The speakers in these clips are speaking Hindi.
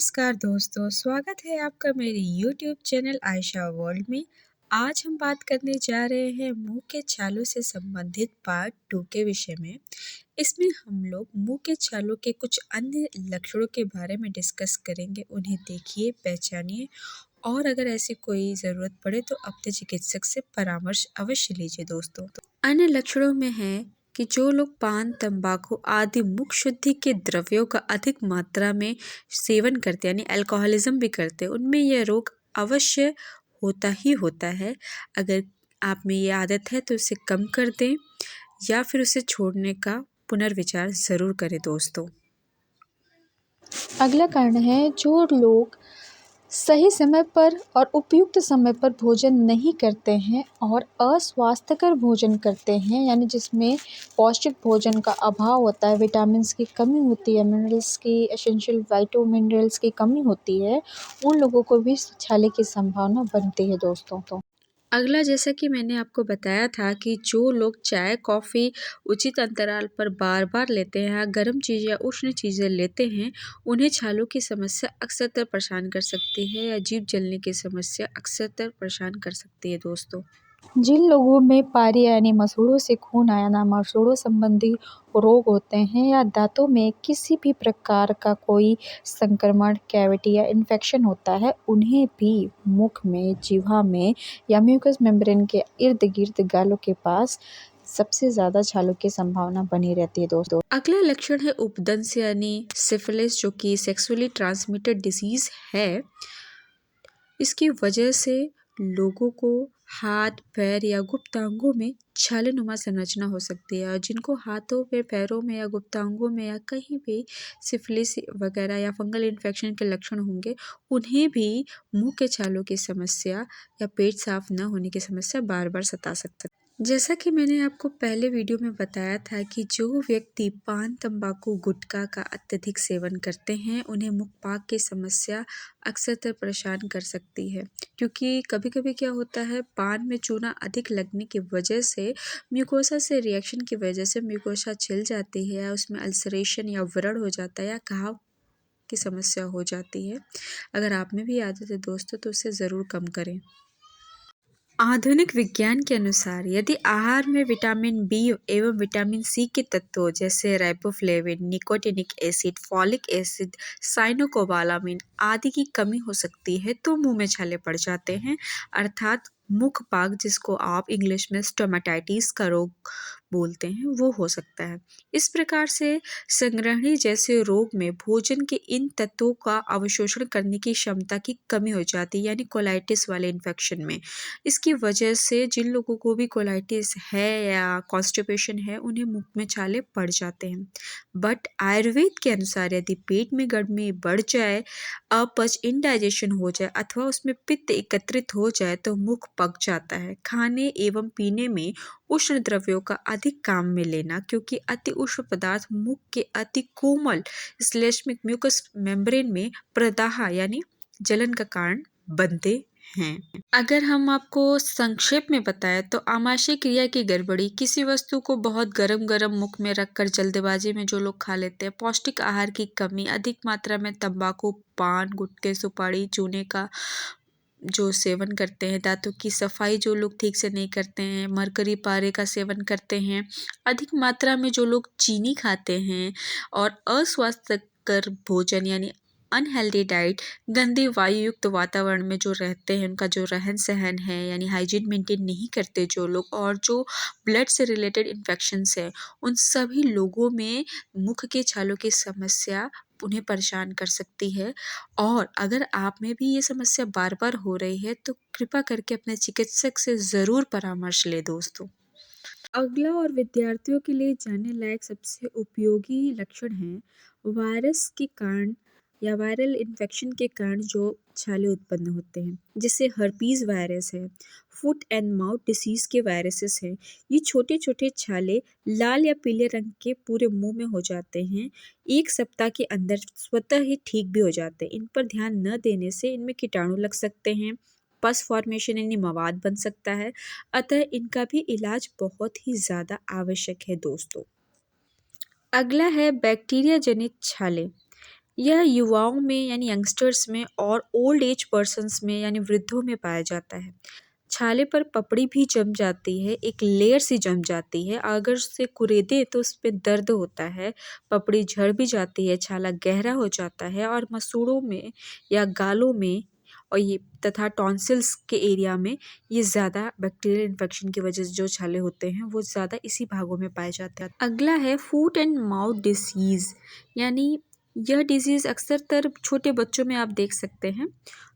नमस्कार दोस्तों, स्वागत है आपका मेरे YouTube चैनल आयशा वर्ल्ड में। आज हम बात करने जा रहे हैं मुंह के छालों से संबंधित पार्ट 2 के विषय में। इसमें हम लोग मुंह के छालों के कुछ अन्य लक्षणों के बारे में डिस्कस करेंगे। उन्हें देखिए, पहचानिए और अगर ऐसी कोई ज़रूरत पड़े तो अपने चिकित्सक से परामर्श अवश्य लीजिए दोस्तों। अन्य लक्षणों में है कि जो लोग पान, तंबाकू आदि मुख शुद्धि के द्रव्यों का अधिक मात्रा में सेवन करते हैं, यानी अल्कोहलिज्म भी करते हैं, उनमें यह रोग अवश्य होता ही होता है। अगर आप में ये आदत है तो इसे कम कर दें या फिर उसे छोड़ने का पुनर्विचार ज़रूर करें दोस्तों। अगला कारण है जो लोग सही समय पर और उपयुक्त समय पर भोजन नहीं करते हैं और अस्वास्थ्यकर भोजन करते हैं, यानी जिसमें पौष्टिक भोजन का अभाव होता है, विटामिन्स की कमी होती है, मिनरल्स की एसेंशियल वाइटो मिनरल्स की कमी होती है, उन लोगों को भी छाले की संभावना बनती है दोस्तों। अगला, जैसा कि मैंने आपको बताया था कि जो लोग चाय, कॉफ़ी उचित अंतराल पर बार-बार लेते हैं या गर्म चीज़ या उष्ण चीज़ें लेते हैं, उन्हें छालों की समस्या अक्सरतर परेशान कर सकती है या जीभ जलने की समस्या अक्सरतर परेशान कर सकती है दोस्तों। जिन लोगों में पारी यानी मसूड़ों से खून आना, मसूड़ों संबंधी रोग होते हैं या दांतों में किसी भी प्रकार का कोई संक्रमण, कैविटी या इन्फेक्शन होता है, उन्हें भी मुख में, जिह्वा में या म्यूकस मेम्ब्रेन के इर्द-गिर्द गालों के पास सबसे ज़्यादा छालों की संभावना बनी रहती है दोस्तों। अगला लक्षण है उपदंस यानी सिफिलिस, जो कि सेक्सुअली ट्रांसमिटेड डिजीज़ है। इसकी वजह से लोगों को हाथ, पैर या गुप्तांगों में छालेनुमा संरचना हो सकती है और जिनको हाथों में, पैरों में या गुप्तांगों में या कहीं भी सिफिलिस वगैरह या फंगल इन्फेक्शन के लक्षण होंगे, उन्हें भी मुंह के छालों की समस्या या पेट साफ न होने की समस्या बार बार सता सकता है। जैसा कि मैंने आपको पहले वीडियो में बताया था कि जो व्यक्ति पान, तंबाकू, गुटखा का अत्यधिक सेवन करते हैं, उन्हें मुखपाक की समस्या अक्सरतर परेशान कर सकती है, क्योंकि कभी कभी क्या होता है, पान में चूना अधिक लगने की वजह से म्यूकोसा से रिएक्शन की वजह से म्यूकोसा छिल जाती है या उसमें अल्सरेशन या व्रण हो जाता है या घाव की समस्या हो जाती है। अगर आप में भी आदत है दोस्तों तो उसे ज़रूर कम करें। आधुनिक विज्ञान के अनुसार यदि आहार में विटामिन बी एवं विटामिन सी के तत्वों जैसे riboflavin, nicotinic acid, folic acid, cyanocobalamin आदि की कमी हो सकती है तो मुंह में छाले पड़ जाते हैं, अर्थात मुख पाक, जिसको आप इंग्लिश में स्टोमेटाइटिस का रोग बोलते हैं, वो हो सकता है। इस प्रकार से संग्रहणी जैसे रोग में भोजन के इन तत्वों का अवशोषण करने की क्षमता की कमी हो जाती है, यानी कोलाइटिस वाले इन्फेक्शन में। इसकी वजह से जिन लोगों को भी कोलाइटिस है या कॉन्स्टिपेशन है, उन्हें मुंह में छाले पड़ जाते हैं। बट आयुर्वेद के अनुसार यदि पेट में गर्मी बढ़ जाए, अपच इनडाइजेशन हो जाए अथवा उसमें पित्त एकत्रित हो जाए तो मुख पक जाता है। खाने एवं पीने में उष्ण द्रव्यों का अधिक काम में लेना, क्योंकि अति उष्ण पदार्थ मुख के अति कोमल श्लेष्मिक म्यूकस मेम्ब्रेन में प्रदाह यानी जलन का कारण बनते हैं। अगर हम आपको संक्षेप में बताएं तो आमाशय क्रिया की गड़बड़ी, किसी वस्तु को बहुत गरम गरम मुख में रखकर जल्दबाजी में जो लोग खा लेते हैं, पौष्टिक आहार की कमी, अधिक मात्रा में तंबाकू, पान, गुटखे, सुपारी, चूने का जो सेवन करते हैं, दांतों की सफाई जो लोग ठीक से नहीं करते हैं, मरकरी पारे का सेवन करते हैं, अधिक मात्रा में जो लोग चीनी खाते हैं और अस्वास्थ्यकर भोजन यानी अनहेल्दी डाइट, गंदी वायु युक्त वातावरण में जो रहते हैं, उनका जो रहन सहन है यानी हाइजीन मेंटेन नहीं करते जो लोग, और जो ब्लड से रिलेटेड इन्फेक्शंस है, उन सभी लोगों में मुख के छालों की समस्या उन्हें परेशान कर सकती है। और अगर आप में भी ये समस्या बार बार हो रही है तो कृपा करके अपने चिकित्सक से ज़रूर परामर्श लें दोस्तों। अगला और विद्यार्थियों के लिए जानने लायक सबसे उपयोगी लक्षण है वायरस के कारण या वायरल इन्फेक्शन के कारण जो छाले उत्पन्न होते हैं, जैसे हर्पीज वायरस है, फुट एंड माउथ डिसीज के वायरसेस हैं। ये छोटे छोटे छाले लाल या पीले रंग के पूरे मुंह में हो जाते हैं, एक सप्ताह के अंदर स्वतः ही ठीक भी हो जाते हैं। इन पर ध्यान न देने से इनमें कीटाणु लग सकते हैं, पस फॉर्मेशन यानी मवाद बन सकता है, अतः इनका भी इलाज बहुत ही ज़्यादा आवश्यक है दोस्तों। अगला है बैक्टीरिया जनित छाले। यह युवाओं में यानी यंगस्टर्स में और ओल्ड एज पर्सन्स में यानी वृद्धों में पाया जाता है। छाले पर पपड़ी भी जम जाती है, एक लेयर सी जम जाती है, अगर उसे कुरेदे तो उस पे दर्द होता है, पपड़ी झड़ भी जाती है, छाला गहरा हो जाता है और मसूड़ों में या गालों में और ये तथा टॉन्सिल्स के एरिया में ये ज़्यादा बैक्टीरियल इन्फेक्शन की वजह से जो छाले होते हैं वो ज़्यादा इसी भागों में पाए जाते हैं। अगला है फूट एंड माउथ डिसीज़, यानी यह डिजीज़ अक्सरतर छोटे बच्चों में आप देख सकते हैं।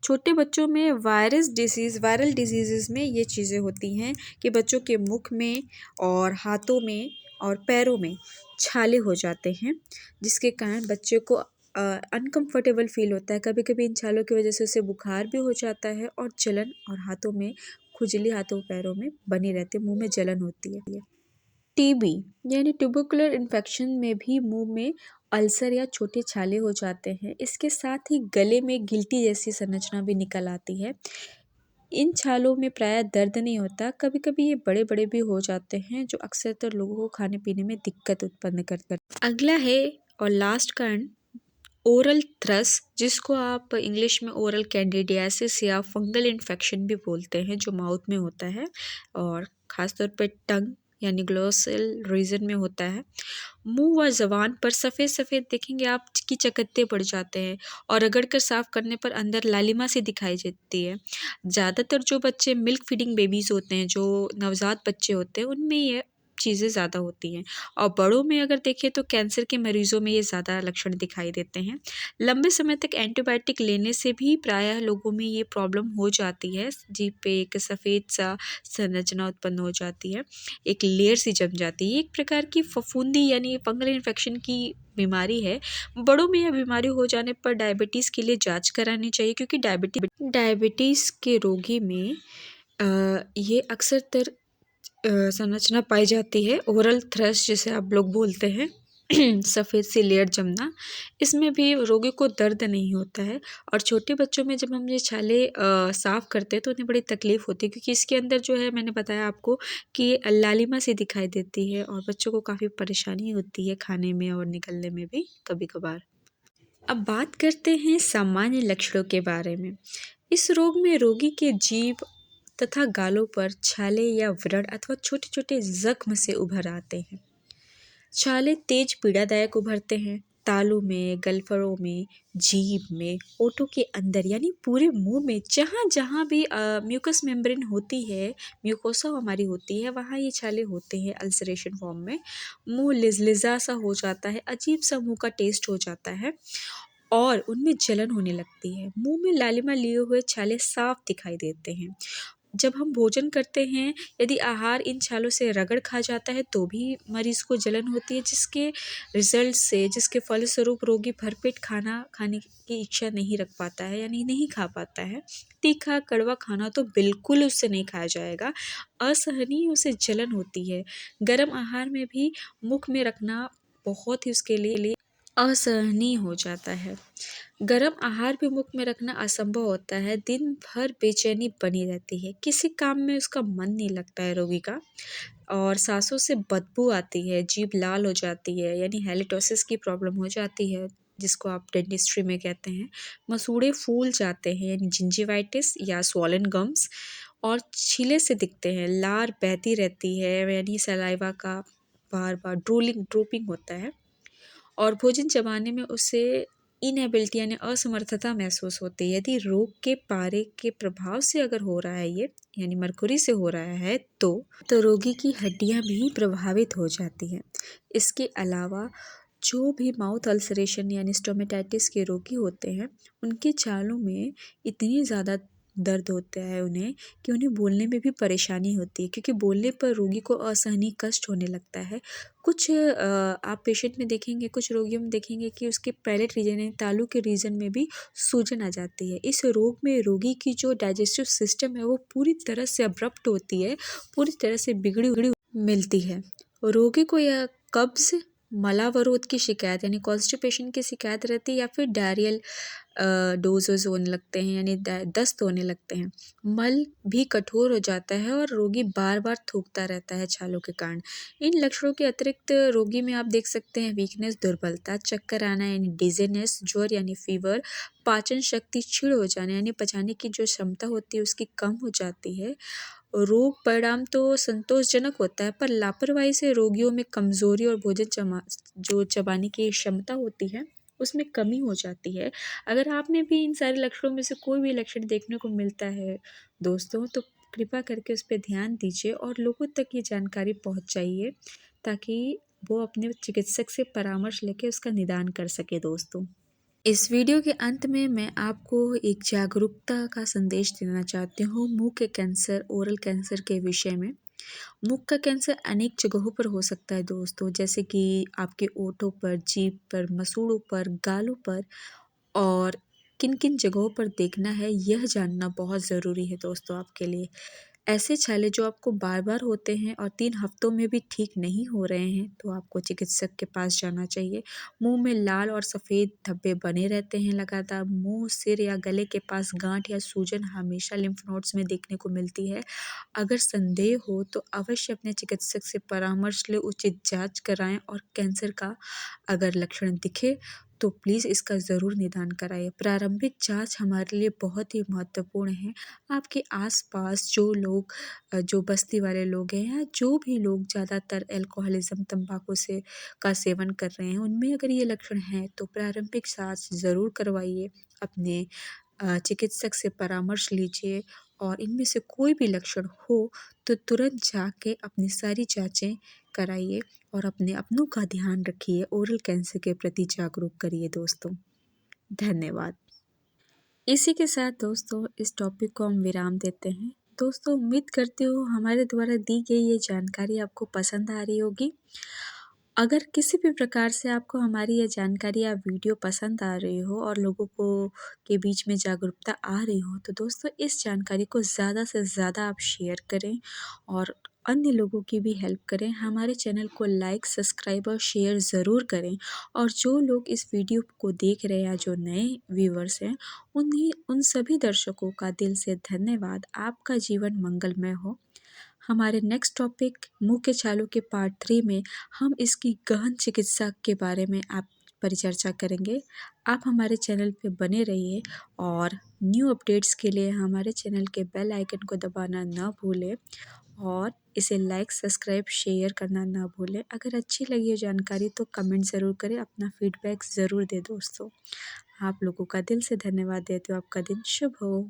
छोटे बच्चों में वायरल डिजीज़ में ये चीज़ें होती हैं कि बच्चों के मुख में और हाथों में और पैरों में छाले हो जाते हैं, जिसके कारण बच्चे को अनकंफर्टेबल फील होता है। कभी कभी इन छालों की वजह से उसे बुखार भी हो जाता है और जलन और हाथों में खुजली, हाथों पैरों में बनी रहती है, मुंह में जलन होती है। टीबी यानी ट्यूबरकुलर इन्फेक्शन में भी मुंह में अल्सर या छोटे छाले हो जाते हैं। इसके साथ ही गले में गिल्टी जैसी संरचना भी निकल आती है। इन छालों में प्रायः दर्द नहीं होता, कभी कभी ये बड़े बड़े भी हो जाते हैं जो अक्सरतर लोगों को खाने पीने में दिक्कत उत्पन्न करते हैं। अगला है और लास्ट कारण ओरल थ्रस, जिसको आप इंग्लिश में ओरल कैंडिडियासिस या फंगल इन्फेक्शन भी बोलते हैं, जो माउथ में होता है और ख़ासतौर पर टंग यानी ग्लोसल रीजन में होता है। मुंह व ज़बान पर सफ़ेद सफ़ेद देखेंगे आप कि चकत्ते पड़ जाते हैं और रगड़ कर साफ़ करने पर अंदर लालिमा सी दिखाई देती है। ज़्यादातर जो बच्चे मिल्क फीडिंग बेबीज़ होते हैं, जो नवजात बच्चे होते हैं, उनमें ये चीज़ें ज़्यादा होती हैं और बड़ों में अगर देखें तो कैंसर के मरीज़ों में ये ज़्यादा लक्षण दिखाई देते हैं। लंबे समय तक एंटीबायोटिक लेने से भी प्रायः लोगों में ये प्रॉब्लम हो जाती है, जीभ पे एक सफ़ेद सा संरचना उत्पन्न हो जाती है, एक लेयर सी जम जाती है। एक प्रकार की फफूंदी यानी फंगल इन्फेक्शन की बीमारी है। बड़ों में यह बीमारी हो जाने पर डायबिटीज़ के लिए जांच करानी चाहिए, क्योंकि डायबिटीज़ के रोगी में ये अक्सरतर संरचना पाई जाती है, ओरल थ्रश जिसे आप लोग बोलते हैं, सफ़ेद सी लेयर जमना। इसमें भी रोगी को दर्द नहीं होता है और छोटे बच्चों में जब हम ये छाले साफ़ करते हैं तो उन्हें बड़ी तकलीफ़ होती है, क्योंकि इसके अंदर जो है, मैंने बताया आपको कि ये लालिमा सी दिखाई देती है और बच्चों को काफ़ी परेशानी होती है खाने में और निकलने में भी कभी-कभार। अब बात करते हैं सामान्य लक्षणों के बारे में। इस रोग में रोगी के जीभ तथा गालों पर छाले या व्रण अथवा छोटे छोटे जख्म से उभर आते हैं। छाले तेज पीड़ादायक उभरते हैं, तालू में, गलफड़ों में, जीभ में, ओठों के अंदर यानी पूरे मुंह में, जहाँ जहाँ भी म्यूकस मेम्ब्रेन होती है, म्यूकोसा हमारी होती है, वहाँ ये छाले होते हैं अल्सरेशन फॉर्म में। मुंह लिजलिजा सा हो जाता है, अजीब सा मुंह का टेस्ट हो जाता है और उनमें जलन होने लगती है। मुंह में लालिमा लिए हुए छाले साफ दिखाई देते हैं। जब हम भोजन करते हैं, यदि आहार इन छालों से रगड़ खा जाता है तो भी मरीज़ को जलन होती है, जिसके फलस्वरूप रोगी भरपेट खाना खाने की इच्छा नहीं रख पाता है, यानी नहीं खा पाता है। तीखा कड़वा खाना तो बिल्कुल उससे नहीं खाया जाएगा, असहनीय उसे जलन होती है। गर्म आहार में भी मुख में रखना बहुत ही उसके लिए असहनीय हो जाता है। गर्म आहार भी मुख में रखना असंभव होता है, दिन भर बेचैनी बनी रहती है, किसी काम में उसका मन नहीं लगता है रोगी का और सांसों से बदबू आती है, जीभ लाल हो जाती है, यानी हैलिटोसिस की प्रॉब्लम हो जाती है, जिसको आप डेंटिस्ट्री में कहते हैं। मसूड़े फूल जाते हैं यानी जिंजिवाइटिस या स्वॉलन गम्स और छीले से दिखते हैं, लार बहती रहती है यानी सलाइवा का बार बार ड्रोपिंग होता है और भोजन चबाने में उसे इनएबिलिटी यानी असमर्थता महसूस होती है। यदि रोग के पारे के प्रभाव से अगर हो रहा है ये, यानी मरकुरी से हो रहा है, तो रोगी की हड्डियां भी प्रभावित हो जाती हैं। इसके अलावा जो भी माउथ अल्सरेशन यानी स्टोमेटाइटिस के रोगी होते हैं, उनके छालों में इतनी ज़्यादा दर्द होता है उन्हें कि उन्हें बोलने में भी परेशानी होती है, क्योंकि बोलने पर रोगी को असहनीय कष्ट होने लगता है। कुछ आप पेशेंट में देखेंगे, कुछ रोगियों में देखेंगे कि उसके पैलेट रीजन यानी तालू के रीजन में भी सूजन आ जाती है। इस रोग में रोगी की जो डाइजेस्टिव सिस्टम है वो पूरी तरह से अब्रप्ट होती है, पूरी तरह से बिगड़ी मिलती है। रोगी को यह कब्ज, मलावरोध की शिकायत यानी कॉन्स्टिपेशन की शिकायत रहती है या फिर डायरियल डोज वोज होने लगते हैं, यानी दस्त होने लगते हैं। मल भी कठोर हो जाता है और रोगी बार बार थूकता रहता है छालों के कारण। इन लक्षणों के अतिरिक्त रोगी में आप देख सकते हैं वीकनेस, दुर्बलता, चक्कर आना यानी डिजीनेस, ज्वर यानी फीवर, पाचन शक्ति क्षीण हो जाना यानी पचाने की जो क्षमता होती है उसकी कम हो जाती है। रोग परिणाम तो संतोषजनक होता है, पर लापरवाही से रोगियों में कमजोरी और भोजन जो चबाने की क्षमता होती है उसमें कमी हो जाती है। अगर आप में भी इन सारे लक्षणों में से कोई भी लक्षण देखने को मिलता है दोस्तों, तो कृपा करके उस पे ध्यान दीजिए और लोगों तक ये जानकारी पहुँचाइए, ताकि वो अपने चिकित्सक से परामर्श लेके उसका निदान कर सके दोस्तों। इस वीडियो के अंत में मैं आपको एक जागरूकता का संदेश देना चाहती हूँ मुंह के कैंसर, ओरल कैंसर के विषय में। मुंह का कैंसर अनेक जगहों पर हो सकता है दोस्तों, जैसे कि आपके ओठों पर, जीभ पर, मसूड़ों पर, गालों पर, और किन किन जगहों पर देखना है यह जानना बहुत ज़रूरी है दोस्तों आपके लिए। ऐसे छाले जो आपको बार बार होते हैं और 3 हफ्तों में भी ठीक नहीं हो रहे हैं, तो आपको चिकित्सक के पास जाना चाहिए। मुंह में लाल और सफ़ेद धब्बे बने रहते हैं लगातार, मुंह, सिर या गले के पास गांठ या सूजन हमेशा लिम्फ नोड्स में देखने को मिलती है। अगर संदेह हो तो अवश्य अपने चिकित्सक से परामर्श लें, उचित जांच कराएं और कैंसर का अगर लक्षण दिखे तो प्लीज़ इसका ज़रूर निदान कराइए। प्रारंभिक जांच हमारे लिए बहुत ही महत्वपूर्ण है। आपके आस-पास जो लोग जो बस्ती वाले लोग हैं या जो भी लोग ज़्यादातर अल्कोहलिज़्म, तंबाकू का सेवन कर रहे हैं, उनमें अगर ये लक्षण हैं तो प्रारंभिक जांच ज़रूर करवाइए। अपने चिकित्सक से परामर्श लीजिए और इनमें से कोई भी लक्षण हो तो तुरंत जाके अपनी सारी जाँचें कराइए और अपनों का ध्यान रखिए। ओरल कैंसर के प्रति जागरूक करिए दोस्तों। धन्यवाद। इसी के साथ दोस्तों इस टॉपिक को हम विराम देते हैं। दोस्तों उम्मीद करती हूँ हमारे द्वारा दी गई ये जानकारी आपको पसंद आ रही होगी। अगर किसी भी प्रकार से आपको हमारी ये जानकारी या वीडियो पसंद आ रही हो और लोगों को के बीच में जागरूकता आ रही हो, तो दोस्तों इस जानकारी को ज़्यादा से ज़्यादा आप शेयर करें और अन्य लोगों की भी हेल्प करें। हमारे चैनल को लाइक, सब्सक्राइब और शेयर ज़रूर करें। और जो लोग इस वीडियो को देख रहे हैं, जो नए व्यूवर्स हैं, उन सभी दर्शकों का दिल से धन्यवाद। आपका जीवन मंगलमय हो। हमारे नेक्स्ट टॉपिक मुंह के छालों के पार्ट 3 में हम इसकी गहन चिकित्सा के बारे में आप परिचर्चा करेंगे। आप हमारे चैनल पे बने रहिए और न्यू अपडेट्स के लिए हमारे चैनल के बेल आइकन को दबाना ना भूलें और इसे लाइक, सब्सक्राइब, शेयर करना ना भूलें। अगर अच्छी लगी हो जानकारी तो कमेंट ज़रूर करें, अपना फीडबैक ज़रूर दें दोस्तों। आप लोगों का दिल से धन्यवाद देते हो। आपका दिन शुभ हो।